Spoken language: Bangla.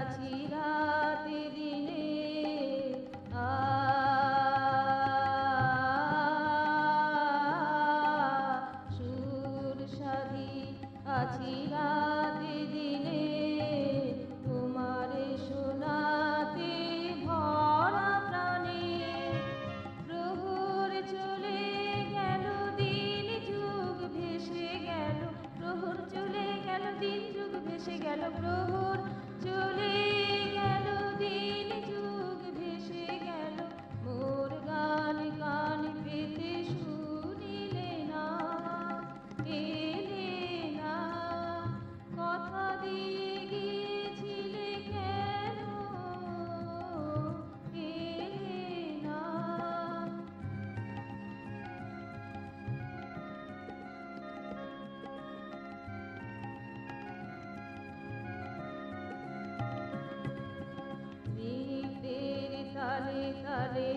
আছি রাতে দিনে সুর সাধি আছি রাতে দিনে তোমারে শোনাতে ভরা প্রাণে প্রহর চলে গেল দিন যুগ ভেসে গেল প্রহর চলে গেল দিন যুগ ভেসে গেল প্রহর চলে গেল দিন যুগ ভেসে গেল মোর গান কান পেতে শুনিলে না এলে না কথা দিয়ে গিয়েছিলে কেন এলে না নৃত্যের তালে তালে